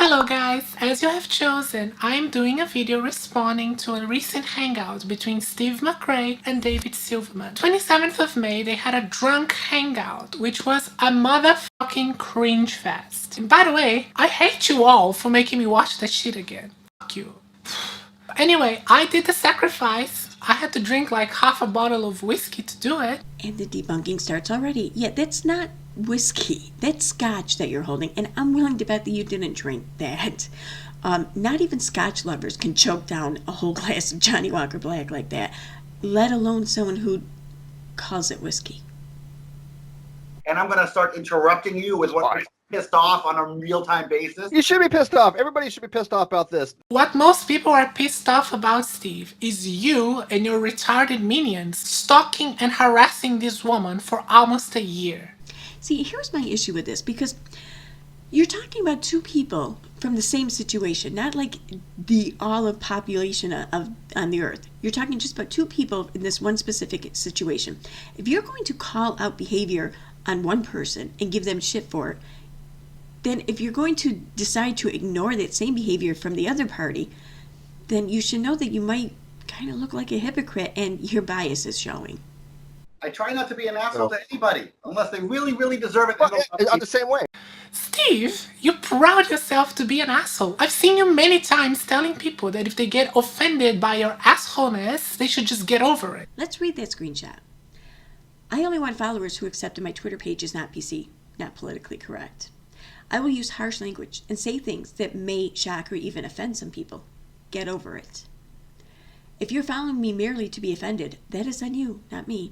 Hello guys, as you have chosen, I am doing a video responding to a recent hangout between Steve McRae and David Silverman. 27th of May, they had a drunk hangout, which was a motherfucking cringe fest. And by the way, I hate you all for making me watch that shit again. Fuck you. Anyway, I did the sacrifice. I had to drink like half a bottle of whiskey to do it. And the debunking starts already. Yeah, that's not whiskey. That's scotch that you're holding, and I'm willing to bet that you didn't drink that. Not even scotch lovers can choke down a whole glass of Johnny Walker Black like that, let alone someone who calls it whiskey. And I'm going to start interrupting you with what makes you pissed off on a real-time basis. You should be pissed off. Everybody should be pissed off about this. What most people are pissed off about, Steve, is you and your retarded minions stalking and harassing this woman for almost a year. See, here's my issue with this, because you're talking about two people from the same situation, not like the all of population on the earth. You're talking just about two people in this one specific situation. If you're going to call out behavior on one person and give them shit for it, then if you're going to decide to ignore that same behavior from the other party, then you should know that you might kind of look like a hypocrite and your bias is showing. I try not to be an asshole to anybody unless they really, really deserve it. Well, I'm the same way. Steve, you proud yourself to be an asshole. I've seen you many times telling people that if they get offended by your assholeness, they should just get over it. Let's read that screenshot. I only want followers who accept that my Twitter page is not PC, not politically correct. I will use harsh language and say things that may shock or even offend some people. Get over it. If you're following me merely to be offended, that is on you, not me.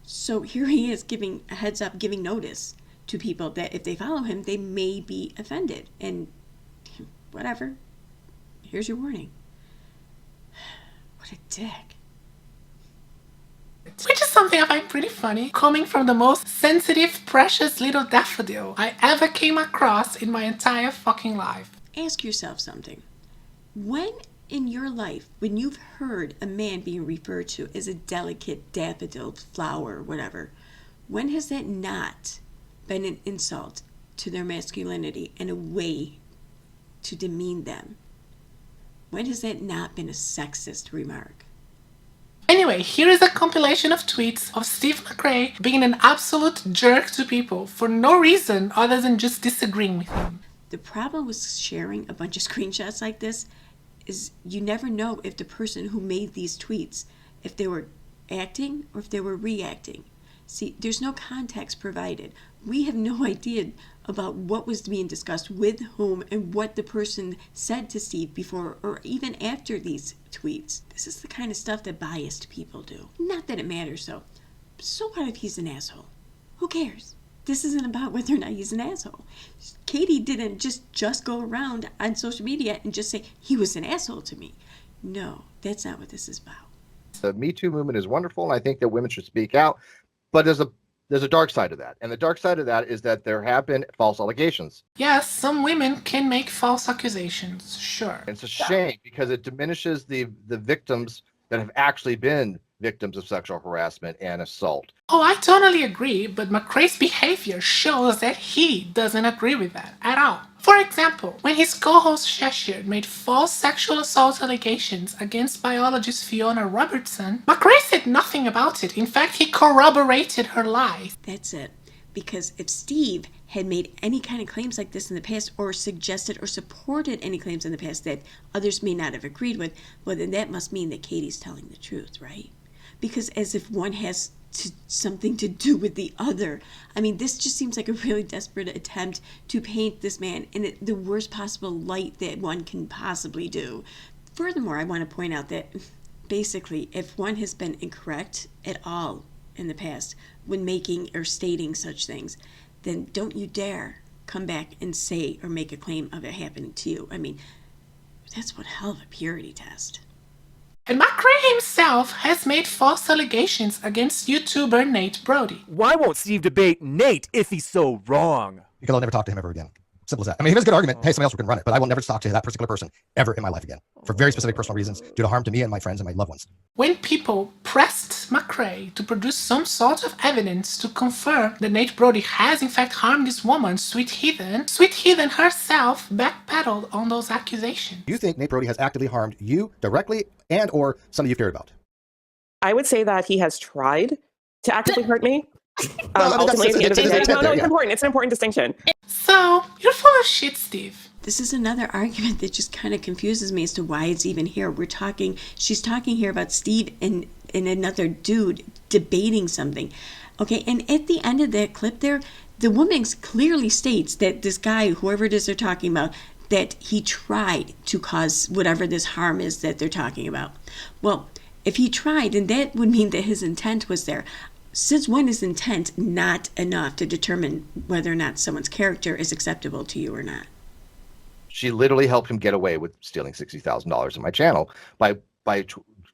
So here he is giving a heads up, giving notice to people that if they follow him, they may be offended. And whatever. Here's your warning. What a dick. Which is something I find pretty funny, coming from the most sensitive, precious little daffodil I ever came across in my entire fucking life. Ask yourself something. When in your life, when you've heard a man being referred to as a delicate daffodil flower or whatever, when has that not been an insult to their masculinity and a way to demean them? When has that not been a sexist remark? Anyway, here is a compilation of tweets of Steve McRae being an absolute jerk to people for no reason other than just disagreeing with him. The problem with sharing a bunch of screenshots like this is you never know if the person who made these tweets, if they were acting or if they were reacting. See, there's no context provided. We have no idea about what was being discussed with whom and what the person said to Steve before or even after these tweets. This is the kind of stuff that biased people do. Not that it matters, though. So what if he's an asshole? Who cares? This isn't about whether or not he's an asshole. Katie didn't just go around on social media and just say, he was an asshole to me. No, that's not what this is about. The Me Too movement is wonderful, and I think that women should speak out. But there's a dark side of that. And the dark side of that is that there have been false allegations. Yes, some women can make false accusations, sure. It's a shame because it diminishes the victims that have actually been victims of sexual harassment and assault. Oh, I totally agree, but McRae's behavior shows that he doesn't agree with that at all. For example, when his co-host Cheshire made false sexual assault allegations against biologist Fiona Robertson, McRae said nothing about it. In fact, he corroborated her lies. That's it. Because if Steve had made any kind of claims like this in the past or suggested or supported any claims in the past that others may not have agreed with, well, then that must mean that Katie's telling the truth, right? Because as if one has something to do with the other. I mean, this just seems like a really desperate attempt to paint this man in the worst possible light that one can possibly do. Furthermore, I want to point out that basically, if one has been incorrect at all in the past when making or stating such things, then don't you dare come back and say or make a claim of it happening to you. I mean, that's one hell of a purity test. And McRae himself has made false allegations against YouTuber Nate Brody. Why won't Steve debate Nate if he's so wrong? Because I'll never talk to him ever again. Simple as that. I mean, if it's a good argument, hey, somebody else can run it, but I will never talk to that particular person ever in my life again for very specific personal reasons due to harm to me and my friends and my loved ones. When people pressed McRae to produce some sort of evidence to confirm that Nate Brody has in fact harmed this woman, Sweet Heathen herself backpedaled on those accusations. Do you think Nate Brody has actively harmed you directly and or somebody you've cared about? I would say that he has tried to actively hurt me. Well, I mean, ultimately, at the end of the day, no, it's important. It's an important distinction. So, you're full of shit, Steve. This is another argument that just kind of confuses me as to why it's even here. She's talking here about Steve and another dude debating something. Okay, and at the end of that clip there, the woman clearly states that this guy, whoever it is they're talking about, that he tried to cause whatever this harm is that they're talking about. Well, if he tried, then that would mean that his intent was there. Since when is intent not enough to determine whether or not someone's character is acceptable to you or not? She literally helped him get away with stealing $60,000 in my channel by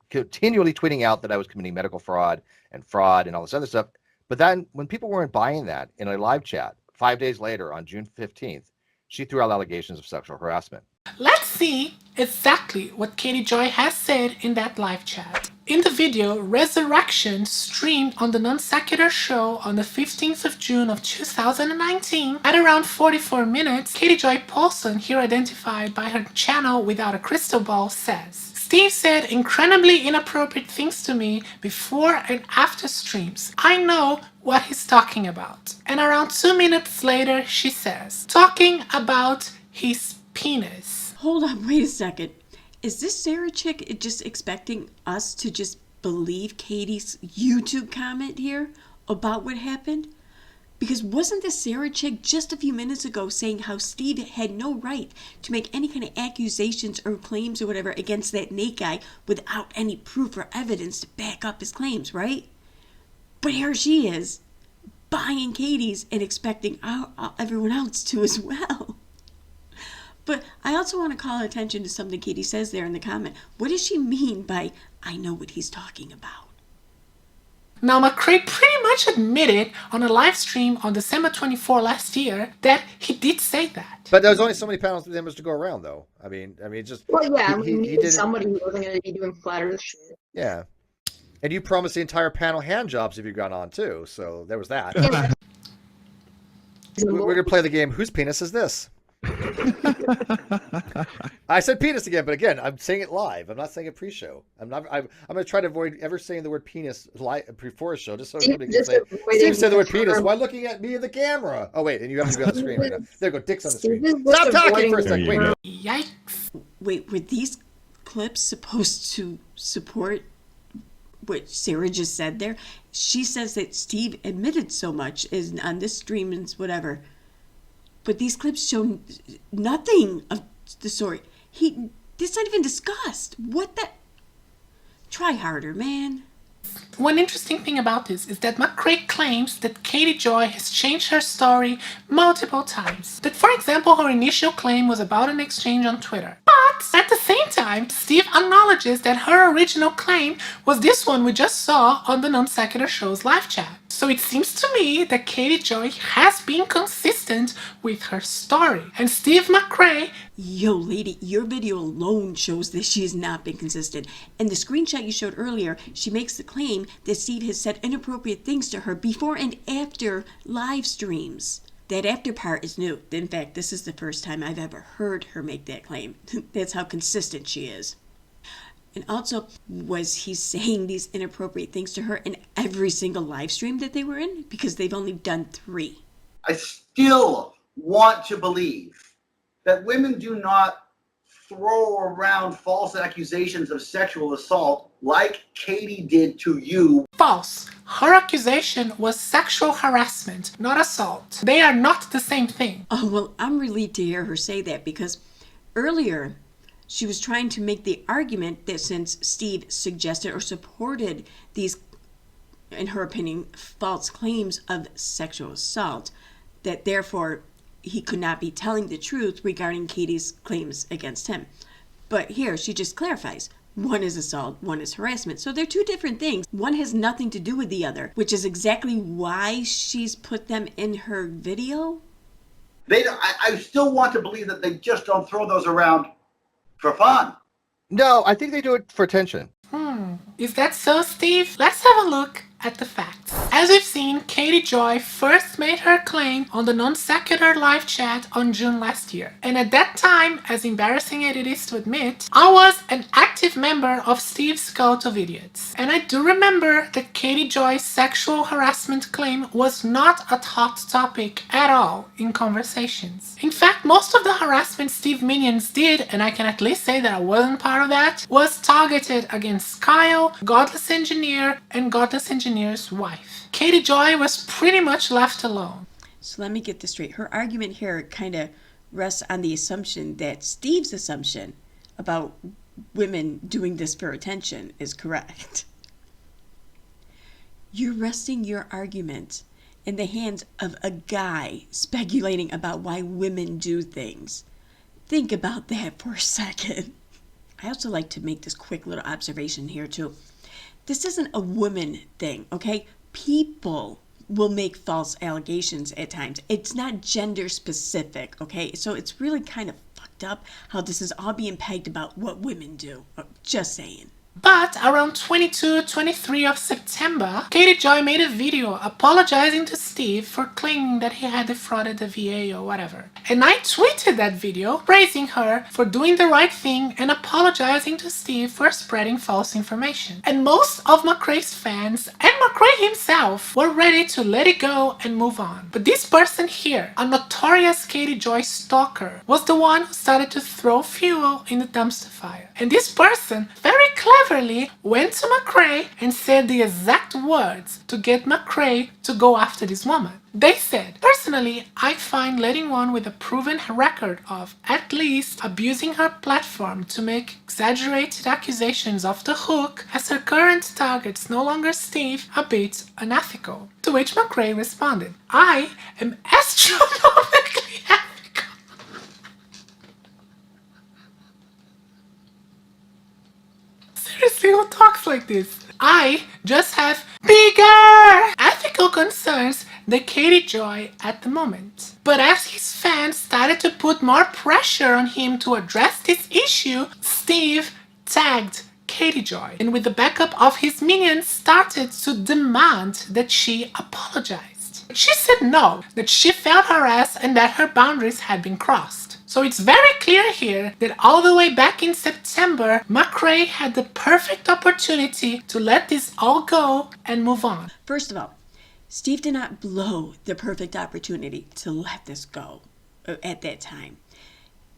continually tweeting out that I was committing medical fraud and all this other stuff. But then when people weren't buying that in a live chat, 5 days later on June 15th, she threw out allegations of sexual harassment. Let's see exactly what Katie Joy has said in that live chat. In the video, Resurrection, streamed on the Non Sequitur show on the 15th of June of 2019, at around 44 minutes, Katie Joy Paulson, here identified by her channel Without a Crystal Ball, says, Steve said incredibly inappropriate things to me before and after streams. I know what he's talking about. And around 2 minutes later, she says, talking about his penis. Hold on, wait a second. Is this Sarah chick just expecting us to just believe Katie's YouTube comment here about what happened? Because wasn't this Sarah chick just a few minutes ago saying how Steve had no right to make any kind of accusations or claims or whatever against that Nate guy without any proof or evidence to back up his claims, right? But here she is, buying Katie's and expecting everyone else to as well. But I also want to call attention to something Katie says there in the comment. What does she mean by, I know what he's talking about? Now, McRae pretty much admitted on a live stream on December 24 last year that he did say that. But there was only so many panels of image to go around, though. I mean, just... Well, yeah, he needed somebody who wasn't going to be doing flat earth shit. Yeah. And you promised the entire panel hand jobs if you got on, too. So there was that. We're going to play the game, whose penis is this? I said penis again, but again, I'm saying it live. I'm not saying it pre-show. I'm going to try to avoid ever saying the word penis live before a show, just so everybody can say, Steve said the word penis. Why looking at me in the camera? Oh wait, and you have to be on the screen right now. There you go, dick's on the screen. Stop talking for a second. Wait. Yikes. Wait, were these clips supposed to support what Sarah just said there? She says that Steve admitted so much is on this stream and whatever. But these clips show nothing of the sort. It's not even discussed. What the? Try harder, man. One interesting thing about this is that McRae claims that Katie Joy has changed her story multiple times. That, for example, her initial claim was about an exchange on Twitter. But at the same time, Steve acknowledges that her original claim was this one we just saw on the Non Sequitur show's live chat. So it seems to me that Katie Joy has been consistent with her story. And Steve McRae... Yo, lady, your video alone shows that she has not been consistent. And the screenshot you showed earlier, she makes the claim that Steve has said inappropriate things to her before and after live streams. That after part is new. In fact, this is the first time I've ever heard her make that claim. That's how consistent she is. And also, was he saying these inappropriate things to her in every single live stream that they were in? Because they've only done 3. I still want to believe that women do not throw around false accusations of sexual assault like Katie did to you. False. Her accusation was sexual harassment, not assault. They are not the same thing. Oh, well, I'm relieved to hear her say that because earlier she was trying to make the argument that since Steve suggested or supported these, in her opinion, false claims of sexual assault, that therefore he could not be telling the truth regarding Katie's claims against him. But here she just clarifies. One is assault, one is harassment. So they're 2 different things. One has nothing to do with the other, which is exactly why she's put them in her video. I still want to believe that they just don't throw those around for fun. No, I think they do it for attention. Is that so, Steve? Let's have a look at the facts. As we've seen, Katie Joy first made her claim on the non-secular live chat on June last year. And at that time, as embarrassing as it is to admit, I was an active member of Steve's Cult of Idiots. And I do remember that Katie Joy's sexual harassment claim was not a hot topic at all in conversations. In fact, most of the harassment Steve minions did, and I can at least say that I wasn't part of that, was targeted against Kyle, Godless Engineer, and Godless Engineer's wife. Katie Joy was pretty much left alone. So let me get this straight. Her argument here kind of rests on the assumption that Steve's assumption about women doing this for attention is correct. You're resting your argument in the hands of a guy speculating about why women do things. Think about that for a second. I also like to make this quick little observation here too. This isn't a woman thing, okay? People will make false allegations at times. It's not gender specific, okay? So it's really kind of fucked up how this is all being pegged about what women do. Just saying. But around 22-23 of September, Katie Joy made a video apologizing to Steve for claiming that he had defrauded the VA or whatever. And I tweeted that video praising her for doing the right thing and apologizing to Steve for spreading false information. And most of McRae's fans and McRae himself were ready to let it go and move on. But this person here, a notorious Katie Joy stalker, was the one who started to throw fuel in the dumpster fire. And this person very cleverly went to McRae and said the exact words to get McRae to go after this woman. They said, "Personally, I find letting one with a proven record of at least abusing her platform to make exaggerated accusations off the hook as her current target's no longer Steve a bit unethical." To which McRae responded, "I am astronomically ethical." Seriously, who talks like this? I just have bigger ethical concerns than Katie Joy at the moment. But as his fans started to put more pressure on him to address this issue, Steve tagged Katie Joy, and with the backup of his minions started to demand that she apologized. She said no, that she felt harassed and that her boundaries had been crossed. So it's very clear here that all the way back in September, McRae had the perfect opportunity to let this all go and move on. First of all, Steve did not blow the perfect opportunity to let this go at that time.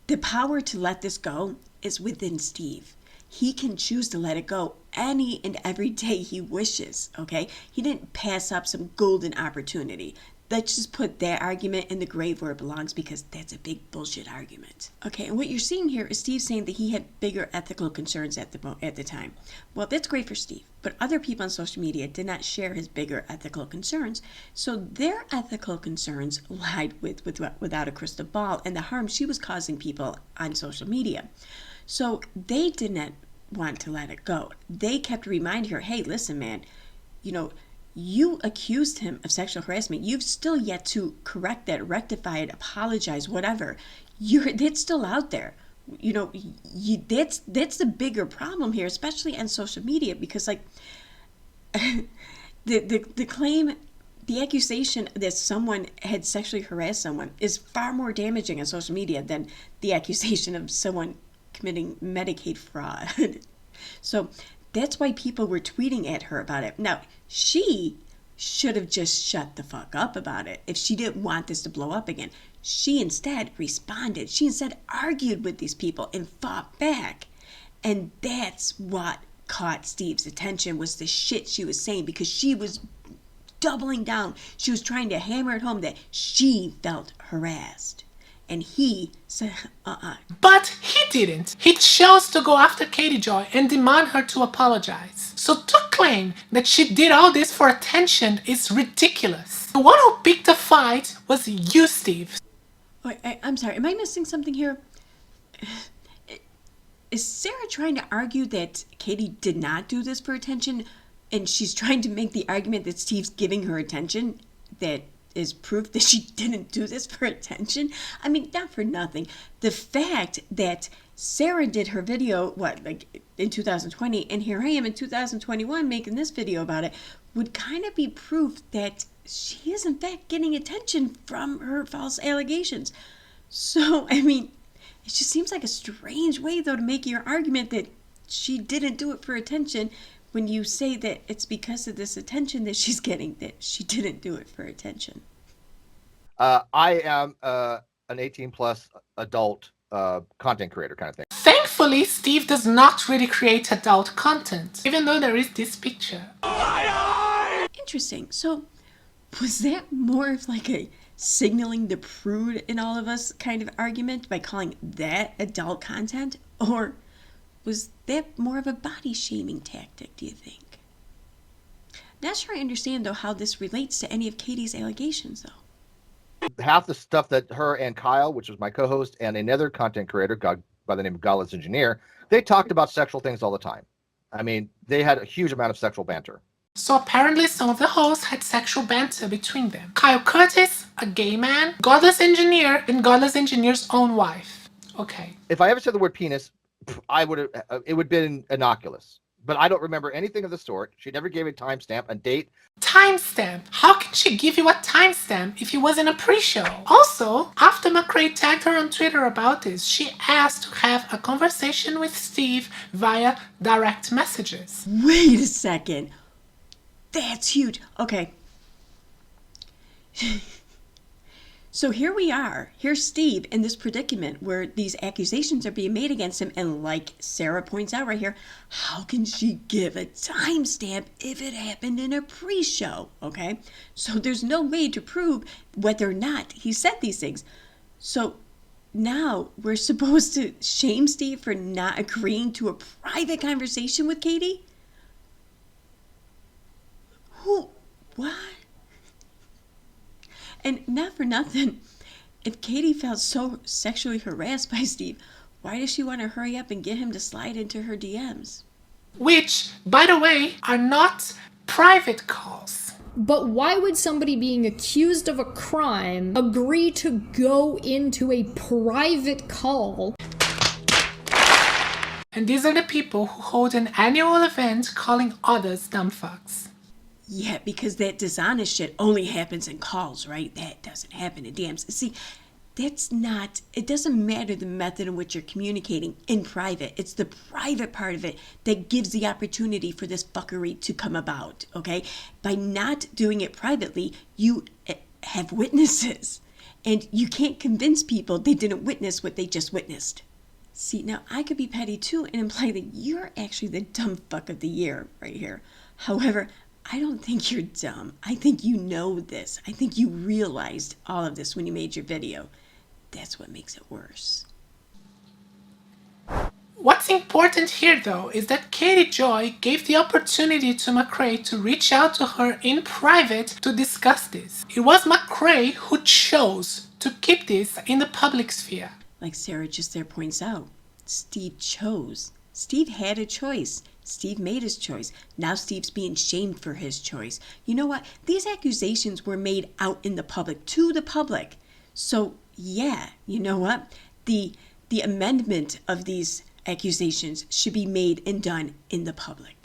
The power to let this go is within Steve. He can choose to let it go any and every day he wishes, okay? He didn't pass up some golden opportunity. Let's just put that argument in the grave where it belongs, because that's a big bullshit argument. Okay, and what you're seeing here is Steve saying that he had bigger ethical concerns at the time. Well, that's great for Steve, but other people on social media did not share his bigger ethical concerns, so their ethical concerns lied without a crystal ball and the harm she was causing people on social media. So they did not want to let it go. They kept reminding her, hey, listen, man, you accused him of sexual harassment. You've still yet to correct that, rectify it, apologize, whatever. It's still out there. That's the bigger problem here, especially on social media, because the claim, the accusation that someone had sexually harassed someone is far more damaging on social media than the accusation of someone committing Medicaid fraud. So that's why people were tweeting at her about it. Now, she should have just shut the fuck up about it if she didn't want this to blow up again. She instead responded. She instead argued with these people and fought back. And that's what caught Steve's attention, was the shit she was saying, because she was doubling down. She was trying to hammer it home that she felt harassed. And he said, But he didn't. He chose to go after Katie Joy and demand her to apologize. So to claim that she did all this for attention is ridiculous. The one who picked a fight was you, Steve. Wait, I'm sorry, am I missing something here? Is Sarah trying to argue that Katie did not do this for attention, and she's trying to make the argument that Steve's giving her attention, that is proof that she didn't do this for attention. I mean, not for nothing. The fact that Sarah did her video, in 2020, and here I am in 2021 making this video about it, would kind of be proof that she is in fact getting attention from her false allegations. So, I mean, it just seems like a strange way, though, to make your argument that she didn't do it for attention when you say that it's because of this attention that she's getting, that she didn't do it for attention. I am an 18 plus adult content creator kind of thing. Thankfully, Steve does not really create adult content, even though there is this picture. Interesting. So, was that more of like a signaling the prude in all of us kind of argument by calling that adult content? Or was that more of a body shaming tactic, do you think? Not sure I understand, though, how this relates to any of Katie's allegations, though. Half the stuff that her and Kyle, which was my co-host, and another content creator by the name of Godless Engineer, they talked about sexual things all the time. I mean, they had a huge amount of sexual banter. So apparently some of the hosts had sexual banter between them. Kyle Curtis, a gay man, Godless Engineer, and Godless Engineer's own wife. Okay. If I ever said the word penis, it would have been innocuous. But I don't remember anything of the sort. She never gave a timestamp, a date. Timestamp? How can she give you a timestamp if it wasn't a pre-show? Also, after McRae tagged her on Twitter about this, she asked to have a conversation with Steve via direct messages. Wait a second. That's huge. Okay. So here we are. Here's Steve in this predicament where these accusations are being made against him. And like Sarah points out right here, how can she give a timestamp if it happened in a pre-show? Okay. So there's no way to prove whether or not he said these things. So now we're supposed to shame Steve for not agreeing to a private conversation with Katie? Who? What? And not for nothing, if Katie felt so sexually harassed by Steve, why does she want to hurry up and get him to slide into her DMs? Which, by the way, are not private calls. But why would somebody being accused of a crime agree to go into a private call? And these are the people who hold an annual event calling others dumb fucks. Yeah, because that dishonest shit only happens in calls, right? That doesn't happen in DMs. See, it doesn't matter the method in which you're communicating in private. It's the private part of it that gives the opportunity for this fuckery to come about, okay? By not doing it privately, you have witnesses. And you can't convince people they didn't witness what they just witnessed. See, now I could be petty too and imply that you're actually the dumb fuck of the year right here. However, I don't think you're dumb. I think you know this. I think you realized all of this when you made your video. That's what makes it worse. What's important here, though, is that Katie Joy gave the opportunity to McRae to reach out to her in private to discuss this. It was McRae who chose to keep this in the public sphere. Like Sarah just there points out, Steve chose. Steve had a choice. Steve made his choice. Now Steve's being shamed for his choice. You know what? These accusations were made out in the public, to the public. So, yeah, you know what? The amendment of these accusations should be made and done in the public.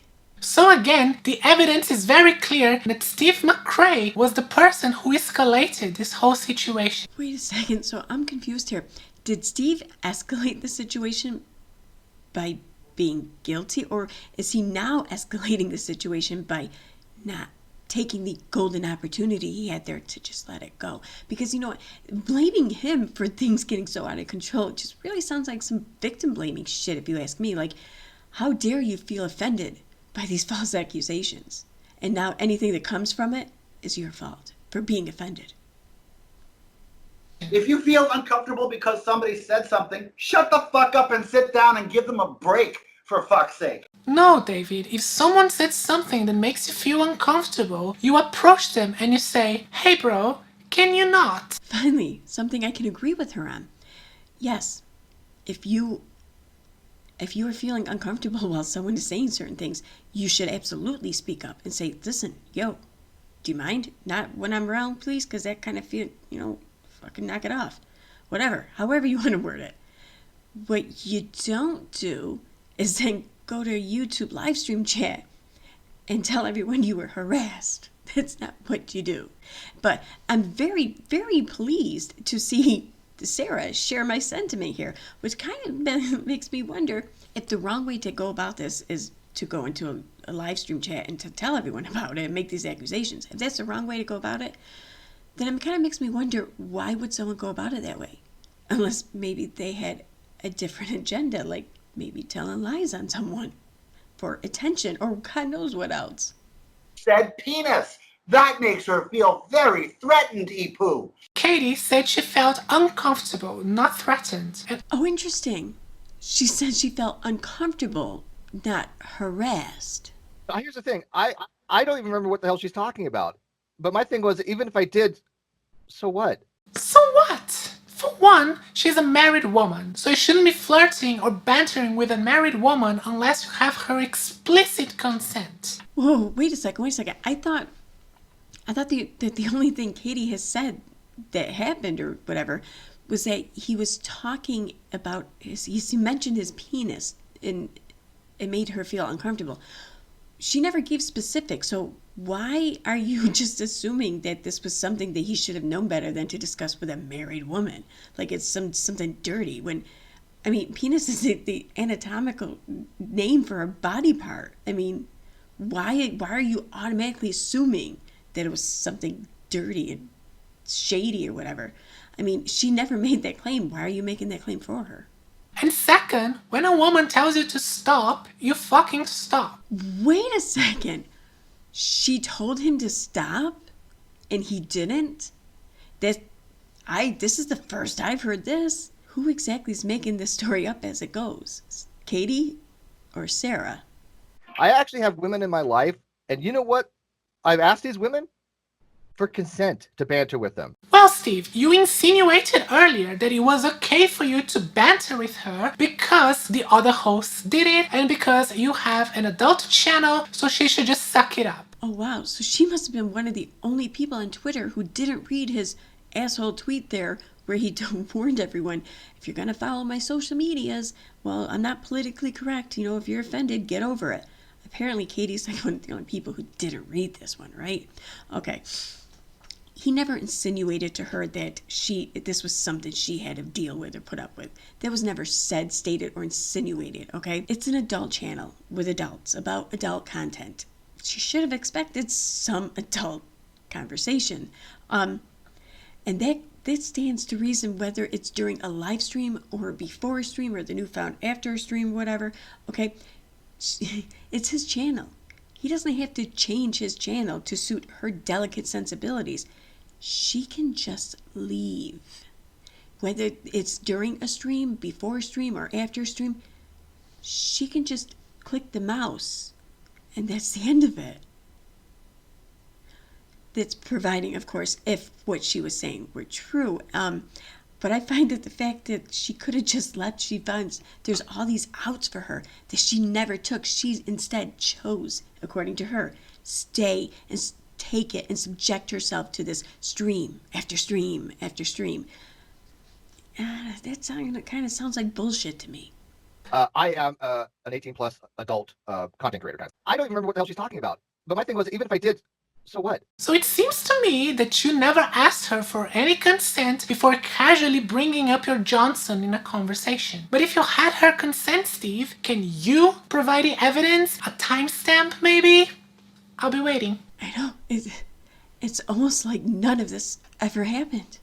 So again, the evidence is very clear that Steve McRae was the person who escalated this whole situation. Wait a second, so I'm confused here. Did Steve escalate the situation by being guilty, or is he now escalating the situation by not taking the golden opportunity he had there to just let it go? Because, you know, blaming him for things getting so out of control just really sounds like some victim blaming shit, if you ask me. Like, how dare you feel offended by these false accusations? And now anything that comes from it is your fault for being offended. If you feel uncomfortable because somebody said something, shut the fuck up and sit down and give them a break, for fuck's sake. No, David, if someone said something that makes you feel uncomfortable, you approach them and you say, "Hey bro, can you not?" Finally, something I can agree with her on. Yes, if you are feeling uncomfortable while someone is saying certain things, you should absolutely speak up and say, "Listen, yo, do you mind? Not when I'm around, please, because that kind of feel, fucking knock it off. Whatever, however you want to word it. What you don't do is then go to a YouTube live stream chat and tell everyone you were harassed. That's not what you do. But I'm very, very pleased to see Sarah share my sentiment here, which kind of makes me wonder if the wrong way to go about this is to go into a live stream chat and to tell everyone about it and make these accusations. If that's the wrong way to go about it, then it kind of makes me wonder, why would someone go about it that way? Unless maybe they had a different agenda, like maybe telling lies on someone for attention or God knows what else. Said penis. That makes her feel very threatened, Ipu. Katie said she felt uncomfortable, not threatened. And Oh, interesting. She said she felt uncomfortable, not harassed. Here's the thing. I don't even remember what the hell she's talking about. But my thing was, even if I did, so what? so what? For one, she's a married woman, so you shouldn't be flirting or bantering with a married woman unless you have her explicit consent. Whoa, wait a second. I thought that the only thing Katie has said that happened or whatever was that he was talking about he mentioned his penis and it made her feel uncomfortable. She never gave specifics, so why are you just assuming that this was something that he should have known better than to discuss with a married woman? Like it's something dirty when, I mean, penis is the anatomical name for a body part. I mean, why are you automatically assuming that it was something dirty and shady or whatever? I mean, she never made that claim. Why are you making that claim for her? And second, when a woman tells you to stop, you fucking stop. Wait a second. She told him to stop and he didn't? This is the first I've heard this. Who exactly is making this story up as it goes? Katie or Sarah? I actually have women in my life, and you know what? I've asked these women for consent to banter with them. Well, Steve, you insinuated earlier that it was okay for you to banter with her because the other hosts did it and because you have an adult channel, so she should just suck it up. Oh, wow. So she must have been one of the only people on Twitter who didn't read his asshole tweet there where he warned everyone, if you're going to follow my social medias, well, I'm not politically correct. If you're offended, get over it. Apparently, Katie's like one of the only people who didn't read this one, right? Okay. He never insinuated to her that this was something she had to deal with or put up with. That was never said, stated, or insinuated, okay? It's an adult channel with adults about adult content. She should have expected some adult conversation. And that stands to reason whether it's during a live stream or before a stream or the newfound after a stream, whatever, okay? It's his channel. He doesn't have to change his channel to suit her delicate sensibilities. She can just leave. Whether it's during a stream, before a stream, or after a stream, she can just click the mouse, and that's the end of it. That's providing, of course, if what she was saying were true. But I find that the fact that she could have just left, she finds there's all these outs for her that she never took. She instead chose, according to her, stay and take it and subject herself to this stream after stream after stream. That kind of sounds like bullshit to me. I am an 18-plus adult content creator. I don't even remember what the hell she's talking about. But my thing was, even if I did, so what? So it seems to me that you never asked her for any consent before casually bringing up your Johnson in a conversation. But if you had her consent, Steve, can you provide the evidence? A timestamp, maybe? I'll be waiting. I know. It's almost like none of this ever happened.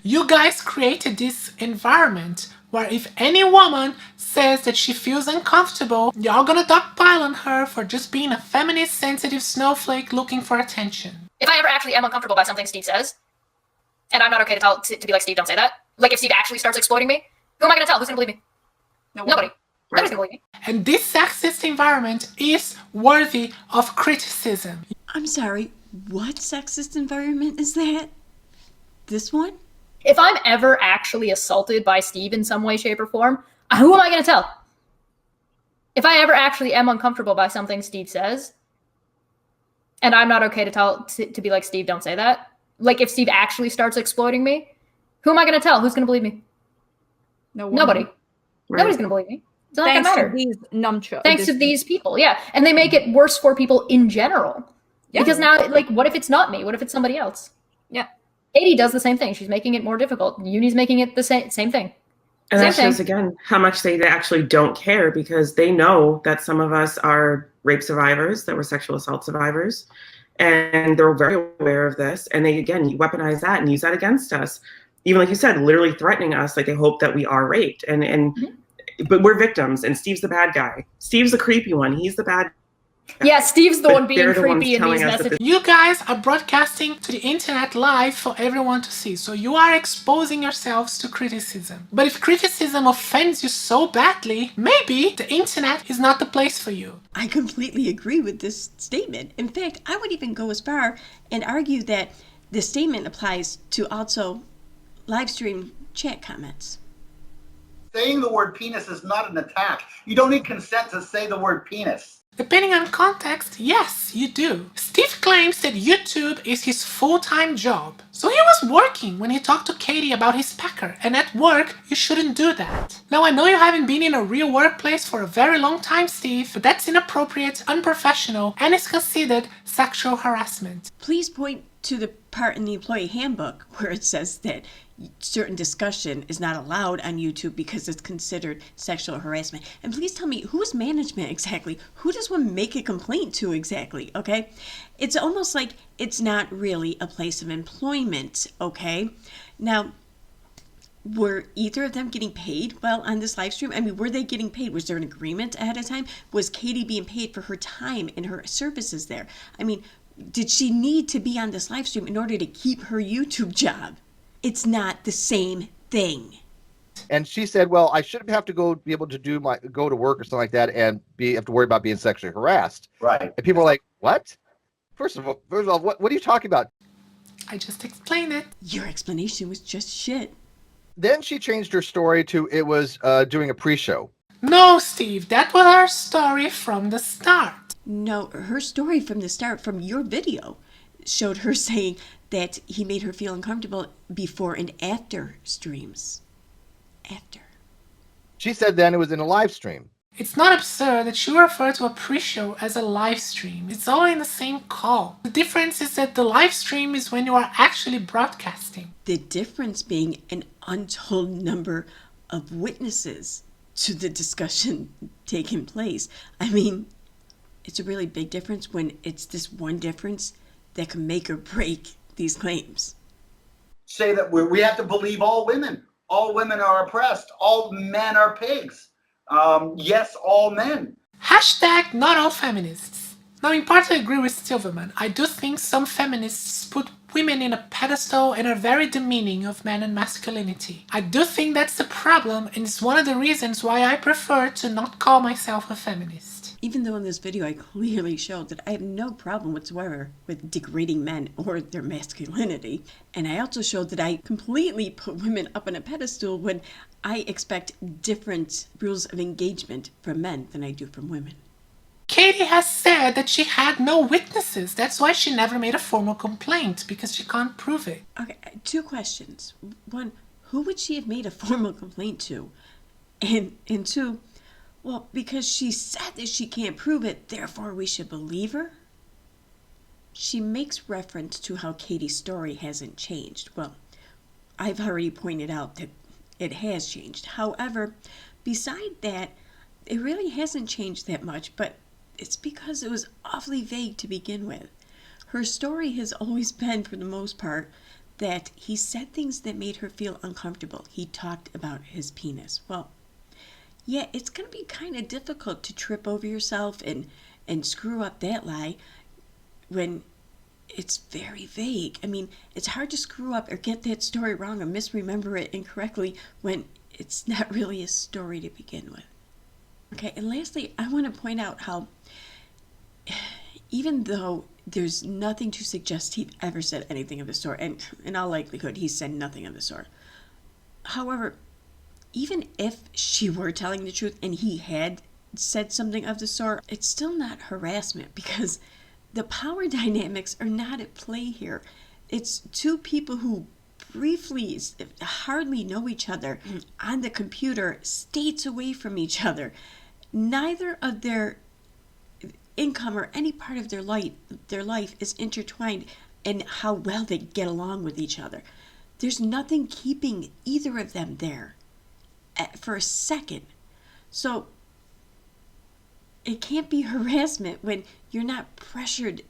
You guys created this environment where if any woman says that she feels uncomfortable, y'all gonna dogpile on her for just being a feminist, sensitive snowflake looking for attention. If I ever actually am uncomfortable by something Steve says, and I'm not okay to be like, Steve, don't say that. Like, if Steve actually starts exploiting me, who am I gonna tell? Who's gonna believe me? Nobody. Nobody's gonna believe me. And this sexist environment is worthy of criticism. I'm sorry, what sexist environment is that? This one? If I'm ever actually assaulted by Steve in some way, shape, or form, who am I going to tell? If I ever actually am uncomfortable by something Steve says, And I'm not okay to be like, Steve, don't say that. Like, if Steve actually starts exploiting me, who am I going to tell? Who's going to believe me? Nobody. Right. Nobody's going to believe me. It's not going to matter. These Thanks to these people, yeah. And they make it worse for people in general. Yeah. Because now, like, what if it's not me? What if it's somebody else? Yeah. Katie does the same thing. She's making it more difficult. Uni's making it the same thing. And that shows, again, how much they actually don't care, because they know that some of us are rape survivors, that we're sexual assault survivors, and they're very aware of this. And they, again, weaponize that and use that against us. Even like you said, literally threatening us, like they hope that we are raped. But we're victims, and Steve's the bad guy. Steve's the creepy one. He's the bad guy. Yeah, Steve's the one being creepy in these messages. You guys are broadcasting to the internet live for everyone to see, so you are exposing yourselves to criticism. But if criticism offends you so badly, maybe the internet is not the place for you. I completely agree with this statement. In fact, I would even go as far and argue that the statement applies to also live stream chat comments. Saying the word penis is not an attack. You don't need consent to say the word penis. Depending on context, yes, you do. Steve claims that YouTube is his full-time job. So he was working when he talked to Katie about his pecker, and at work, you shouldn't do that. Now, I know you haven't been in a real workplace for a very long time, Steve, but that's inappropriate, unprofessional, and is considered sexual harassment. Please point to the part in the employee handbook where it says that certain discussion is not allowed on YouTube because it's considered sexual harassment. And please tell me, who is management exactly? Who does one make a complaint to exactly, okay? It's almost like it's not really a place of employment, okay? Now, were either of them getting paid well on this live stream? I mean, were they getting paid? Was there an agreement ahead of time? Was Katie being paid for her time and her services there? I mean, did she need to be on this live stream in order to keep her YouTube job? It's not the same thing. And she said, well, I shouldn't have to be able to go to work or something like that and have to worry about being sexually harassed. Right. And people are like, what? First of all, what are you talking about? I just explained it. Your explanation was just shit. Then she changed her story to it was doing a pre-show. No, Steve, that was her story from the start. No, her story from the start, from your video, showed her saying that he made her feel uncomfortable before and after streams. After. She said then it was in a live stream. It's not absurd that she referred to a pre-show as a live stream. It's all in the same call. The difference is that the live stream is when you are actually broadcasting. The difference being an untold number of witnesses to the discussion taking place. I mean, it's a really big difference when it's this one difference that can make or break these claims. Say that we have to believe all women. All women are oppressed. All men are pigs. Yes, all men. Hashtag not all feminists. Now, in part I agree with Silverman. I do think some feminists put women in a pedestal and are very demeaning of men and masculinity. I do think that's the problem, and it's one of the reasons why I prefer to not call myself a feminist. Even though in this video I clearly showed that I have no problem whatsoever with degrading men or their masculinity. And I also showed that I completely put women up on a pedestal when I expect different rules of engagement from men than I do from women. Katie has said that she had no witnesses. That's why she never made a formal complaint, because she can't prove it. Okay, 2 questions. 1, who would she have made a formal complaint to? And 2, well, because she said that she can't prove it, therefore we should believe her? She makes reference to how Katie's story hasn't changed. Well, I've already pointed out that it has changed. However, beside that, it really hasn't changed that much, but it's because it was awfully vague to begin with. Her story has always been, for the most part, that he said things that made her feel uncomfortable. He talked about his penis. Well, yeah, it's going to be kind of difficult to trip over yourself and screw up that lie when it's very vague. I mean, it's hard to screw up or get that story wrong or misremember it incorrectly when it's not really a story to begin with. Okay, and lastly, I want to point out how even though there's nothing to suggest he ever said anything of the sort, and in all likelihood, he said nothing of the sort. However, even if she were telling the truth and he had said something of the sort, it's still not harassment because the power dynamics are not at play here. It's two people who briefly hardly know each other on the computer, states away from each other. Neither of their income or any part of their life is intertwined in how well they get along with each other. There's nothing keeping either of them there for a second. So it can't be harassment when you're not pressured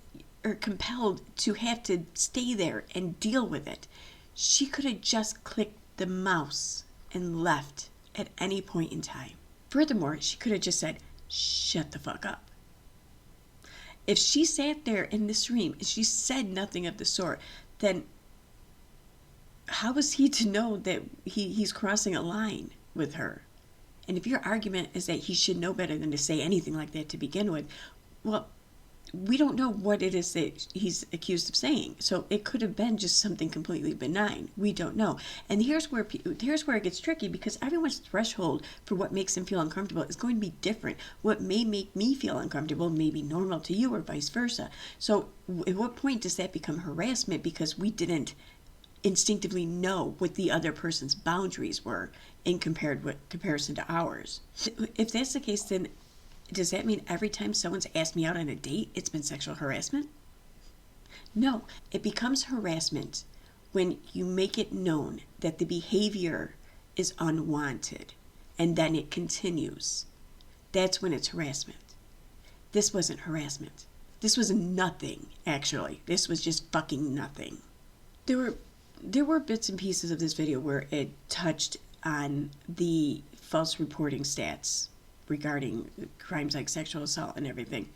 or compelled to have to stay there and deal with it. She could have just clicked the mouse and left at any point in time. Furthermore, she could have just said, shut the fuck up. If she sat there in this room and she said nothing of the sort, then how was he to know that he's crossing a line with her? And if your argument is that he should know better than to say anything like that to begin with, well, we don't know what it is that he's accused of saying. So it could have been just something completely benign. We don't know. And here's where it gets tricky, because everyone's threshold for what makes them feel uncomfortable is going to be different. What may make me feel uncomfortable may be normal to you, or vice versa. So at what point does that become harassment because we didn't instinctively know what the other person's boundaries were in comparison to ours? If that's the case, then does that mean every time someone's asked me out on a date, it's been sexual harassment? No, it becomes harassment when you make it known that the behavior is unwanted and then it continues. That's when it's harassment. This wasn't harassment. This was nothing, actually. This was just fucking nothing. There were bits and pieces of this video where it touched on the false reporting stats regarding crimes like sexual assault and everything.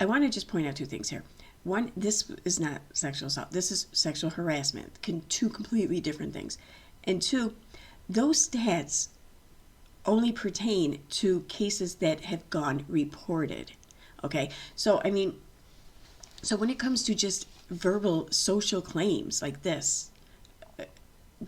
I want to just point out two things here. One, this is not sexual assault. This is sexual harassment. Two completely different things. And two, those stats only pertain to cases that have gone reported. Okay? So when it comes to just verbal social claims like this,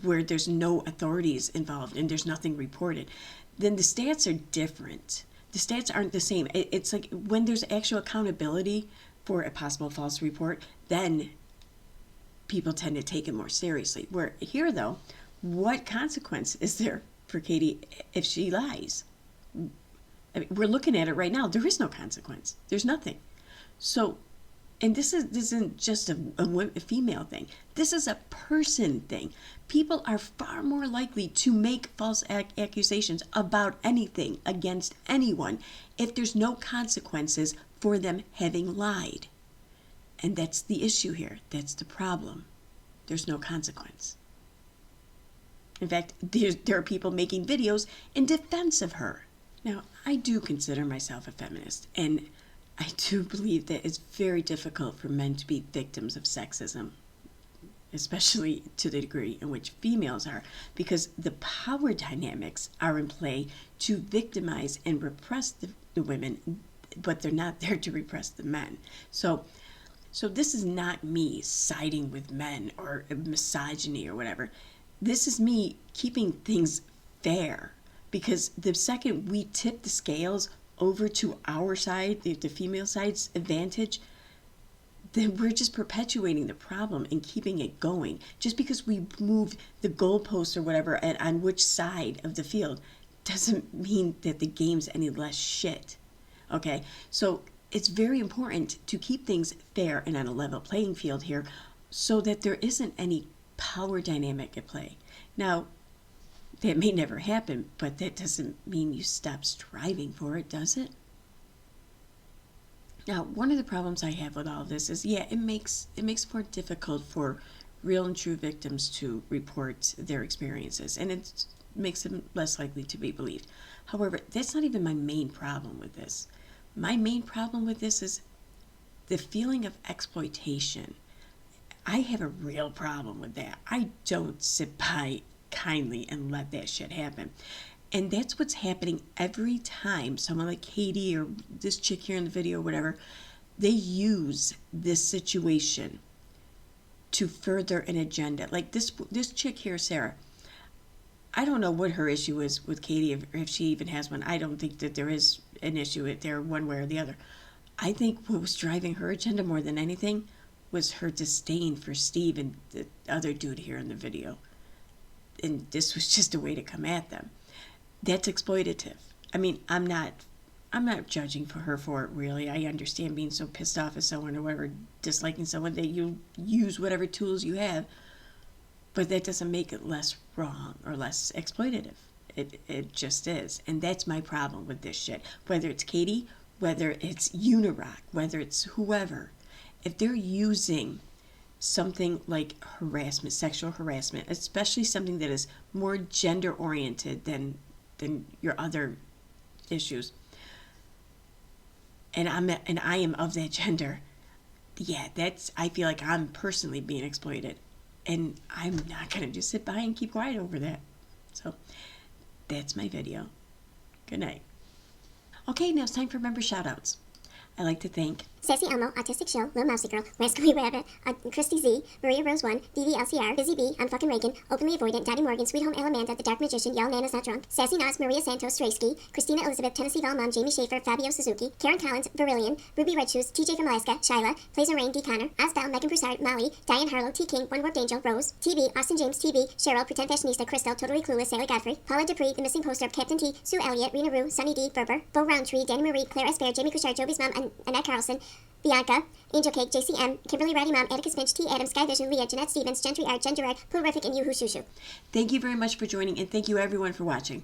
where there's no authorities involved and there's nothing reported, then the stats are different. The stats aren't the same. It's like when there's actual accountability for a possible false report, then people tend to take it more seriously. Where here, though, what consequence is there for Katie if she lies? I mean, we're looking at it right now. There is no consequence. There's nothing. So, and this isn't just a female thing. This is a person thing. People are far more likely to make false accusations about anything against anyone if there's no consequences for them having lied. And that's the issue here. That's the problem. There's no consequence. In fact, there are people making videos in defense of her. Now, I do consider myself a feminist, and I do believe that it's very difficult for men to be victims of sexism, especially to the degree in which females are, because the power dynamics are in play to victimize and repress the women, but they're not there to repress the men. So this is not me siding with men or misogyny or whatever. This is me keeping things fair, because the second we tip the scales over to our side, the female side's advantage, then we're just perpetuating the problem and keeping it going. Just because we moved the goalposts or whatever on which side of the field doesn't mean that the game's any less shit. Okay? So it's very important to keep things fair and on a level playing field here so that there isn't any power dynamic at play. Now, that may never happen, but that doesn't mean you stop striving for it, does it? Now, one of the problems I have with all of this is, yeah, it makes it more difficult for real and true victims to report their experiences, and it makes them less likely to be believed. However, that's not even my main problem with this. My main problem with this is the feeling of exploitation. I have a real problem with that. I don't sit by kindly and let that shit happen. And that's what's happening every time someone like Katie or this chick here in the video or whatever, they use this situation to further an agenda. Like this chick here, Sarah, I don't know what her issue is with Katie, if she even has one. I don't think that there is an issue there one way or the other. I think what was driving her agenda more than anything was her disdain for Steve and the other dude here in the video. And this was just a way to come at them. That's exploitative. I mean, I'm not judging for her for it, really. I understand being so pissed off at someone or whatever, disliking someone, that you use whatever tools you have, but that doesn't make it less wrong or less exploitative. It just is. And that's my problem with this shit. Whether it's Katie, whether it's Unirock, whether it's whoever, if they're using something like harassment, sexual harassment, especially something that is more gender oriented than your other issues, and I am of that gender, yeah, I feel like I'm personally being exploited, and I'm not gonna just sit by and keep quiet over that. So that's my video. Good night. Okay, now it's time for member shoutouts. I'd like to thank Sassy Elmo, Autistic Show, Lil Mousy Girl, Rascally Rabbit, Christy Z, Maria Rose 1, DVLCR, Busy B, ImFcknRakin, Openly Avoidant, Daddy Morgan, Sweet Home Alamanda, The Dark Magician, Y'all Nana's Not Drunk, Sassy Nas, Maria Santos, Straysky, Christina Elizabeth, Tennessee Val Mom, Jamie Schaefer, Fabio Suzuki, Karen Collins, Verillion, Ruby Red Shoes, TJ from Alaska, Shyla, Plazer Rain, D. Connor, Asbel, Megan Broussard, Molly, Diane Harlow, T. King, One Warped Angel, Rose, TB, Austin James, TB, Cheryl, Pretend Fashionista, Crystal, Totally Clueless, Sally Godfrey, Paula Dupree, The Missing Poster of Captain T, Sue Elliott, Rena Rue, Sunny D, Berber, Bo Roundtree, Danny Marie, Claire S. Bear, Jamie Cushard, Joby's mom, Annette Carlson, Bianca, Angel Cake, JCM, Kimberly Ratty Mom, Atticus Finch, T. Adams, Sky Vision, Leah, Jeanette Stevens, Gentry Art, Jen Gerard, Poolrific, and Yoo-Hoo Shoo Shoo. Thank you very much for joining, and thank you everyone for watching.